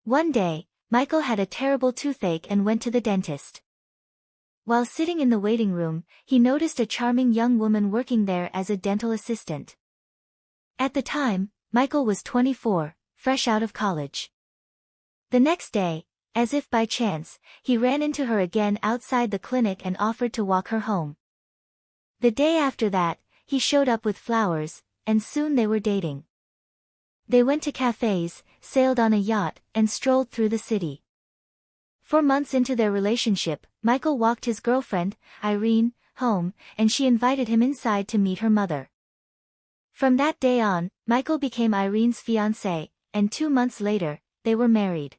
One day, Michael had a terrible toothache and went to the dentist. While sitting in the waiting room, he noticed a charming young woman working there as a dental assistant. At the time, Michael was 24, fresh out of college. The next day, as if by chance, he ran into her again outside the clinic and offered to walk her home. The day after that, he showed up with flowers, and soon they were dating. They went to cafes, sailed on a yacht, and strolled through the city. 4 months into their relationship, Michael walked his girlfriend, Irene, home, and she invited him inside to meet her mother. From that day on, Michael became Irene's fiancé, and 2 months later, they were married.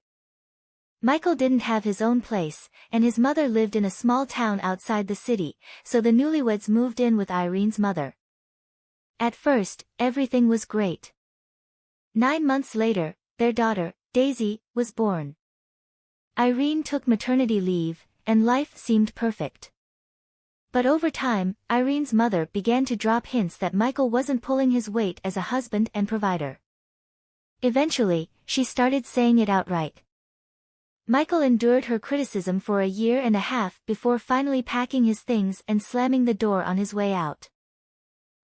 Michael didn't have his own place, and his mother lived in a small town outside the city, so the newlyweds moved in with Irene's mother. At first, everything was great. 9 months later, their daughter, Daisy, was born. Irene took maternity leave, and life seemed perfect. But over time, Irene's mother began to drop hints that Michael wasn't pulling his weight as a husband and provider. Eventually, she started saying it outright. Michael endured her criticism for a year and a half before finally packing his things and slamming the door on his way out.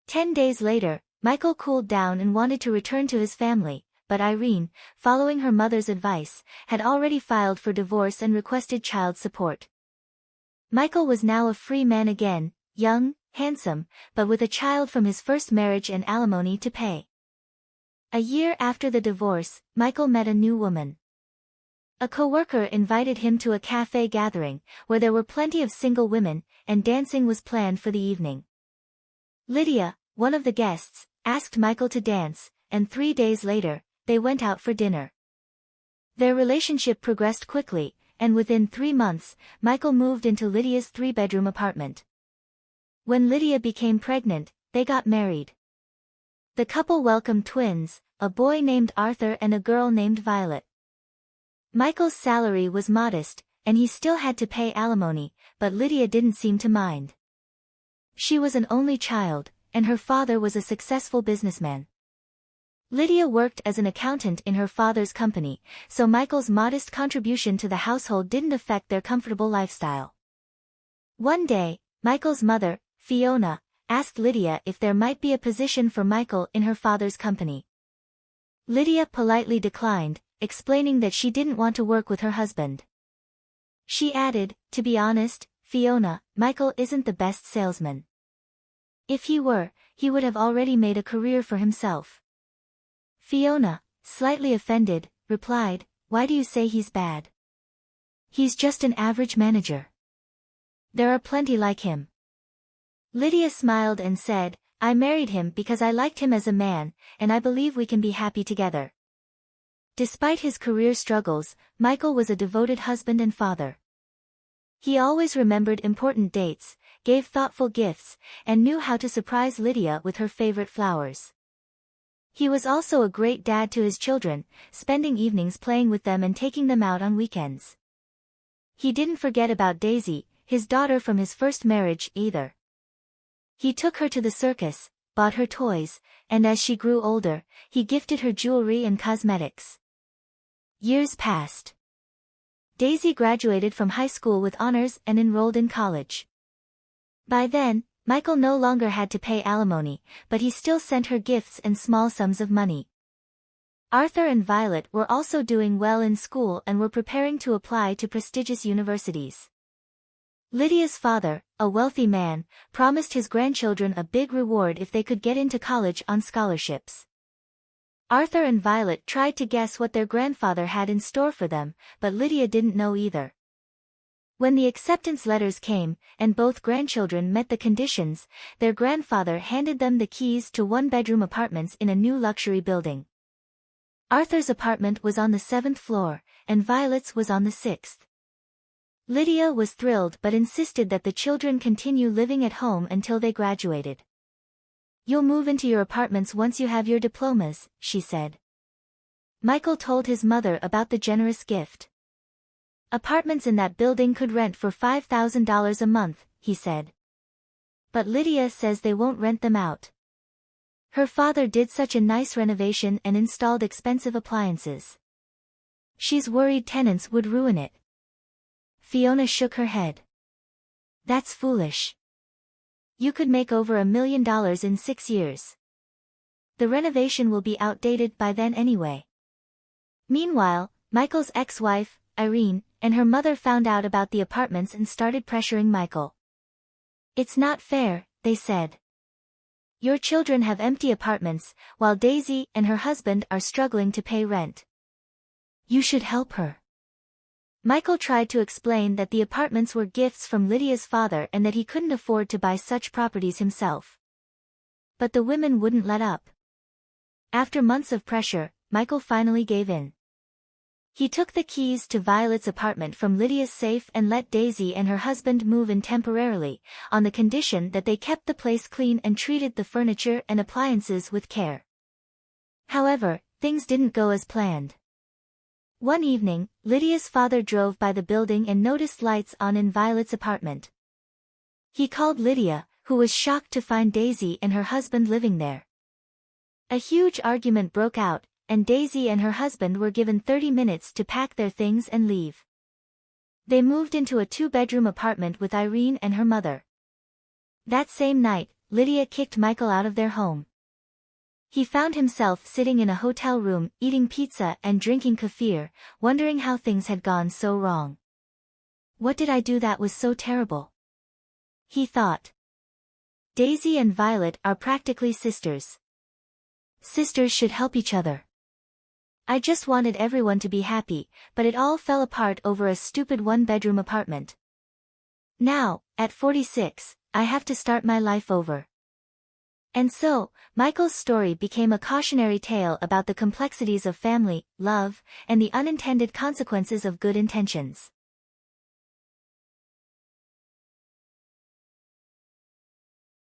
10 days later, Michael cooled down and wanted to return to his family, but Irene, following her mother's advice, had already filed for divorce and requested child support. Michael was now a free man again, young, handsome, but with a child from his first marriage and alimony to pay. A year after the divorce, Michael met a new woman. A coworker invited him to a cafe gathering, where there were plenty of single women, and dancing was planned for the evening. Lydia, one of the guests, asked Michael to dance, and 3 days later, they went out for dinner. Their relationship progressed quickly, and within 3 months, Michael moved into Lydia's 3-bedroom apartment. When Lydia became pregnant, they got married. The couple welcomed twins, a boy named Arthur and a girl named Violet. Michael's salary was modest, and he still had to pay alimony, but Lydia didn't seem to mind. She was an only child, and her father was a successful businessman. Lydia worked as an accountant in her father's company, so Michael's modest contribution to the household didn't affect their comfortable lifestyle. One day, Michael's mother, Fiona, asked Lydia if there might be a position for Michael in her father's company. Lydia politely declined, explaining that she didn't want to work with her husband. She added, "To be honest, Fiona, Michael isn't the best salesman. If he were, he would have already made a career for himself." Fiona, slightly offended, replied, "Why do you say he's bad? He's just an average manager. There are plenty like him." Lydia smiled and said, "I married him because I liked him as a man, and I believe we can be happy together." Despite his career struggles, Michael was a devoted husband and father. He always remembered important dates, gave thoughtful gifts, and knew how to surprise Lydia with her favorite flowers. He was also a great dad to his children, spending evenings playing with them and taking them out on weekends. He didn't forget about Daisy, his daughter from his first marriage, either. He took her to the circus, bought her toys, and as she grew older, he gifted her jewelry and cosmetics. Years passed. Daisy graduated from high school with honors and enrolled in college. By then, Michael no longer had to pay alimony, but he still sent her gifts and small sums of money. Arthur and Violet were also doing well in school and were preparing to apply to prestigious universities. Lydia's father, a wealthy man, promised his grandchildren a big reward if they could get into college on scholarships. Arthur and Violet tried to guess what their grandfather had in store for them, but Lydia didn't know either. When the acceptance letters came, and both grandchildren met the conditions, their grandfather handed them the keys to 1-bedroom apartments in a new luxury building. Arthur's apartment was on the 7th floor, and Violet's was on the 6th. Lydia was thrilled but insisted that the children continue living at home until they graduated. "You'll move into your apartments once you have your diplomas," she said. Michael told his mother about the generous gift. "Apartments in that building could rent for $5,000 a month," he said. "But Lydia says they won't rent them out. Her father did such a nice renovation and installed expensive appliances. She's worried tenants would ruin it. Fiona shook her head. That's foolish. You could make over $1 million in 6 years. The renovation will be outdated by then anyway. Meanwhile, Michael's ex-wife, Irene, and her mother found out about the apartments and started pressuring Michael. It's not fair, they said. Your children have empty apartments, while Daisy and her husband are struggling to pay rent. You should help her. Michael tried to explain that the apartments were gifts from Lydia's father and that he couldn't afford to buy such properties himself. But the women wouldn't let up. After months of pressure, Michael finally gave in. He took the keys to Violet's apartment from Lydia's safe and let Daisy and her husband move in temporarily, on the condition that they kept the place clean and treated the furniture and appliances with care. However, things didn't go as planned. One evening, Lydia's father drove by the building and noticed lights on in Violet's apartment. He called Lydia, who was shocked to find Daisy and her husband living there. A huge argument broke out, and Daisy and her husband were given 30 minutes to pack their things and leave. They moved into a 2-bedroom apartment with Irene and her mother. That same night, Lydia kicked Michael out of their home. He found himself sitting in a hotel room, eating pizza and drinking kefir, wondering how things had gone so wrong. What did I do that was so terrible? He thought. Daisy and Violet are practically sisters. Sisters should help each other. I just wanted everyone to be happy, but it all fell apart over a stupid 1-bedroom apartment. Now, at 46, I have to start my life over. And so, Michael's story became a cautionary tale about the complexities of family, love, and the unintended consequences of good intentions.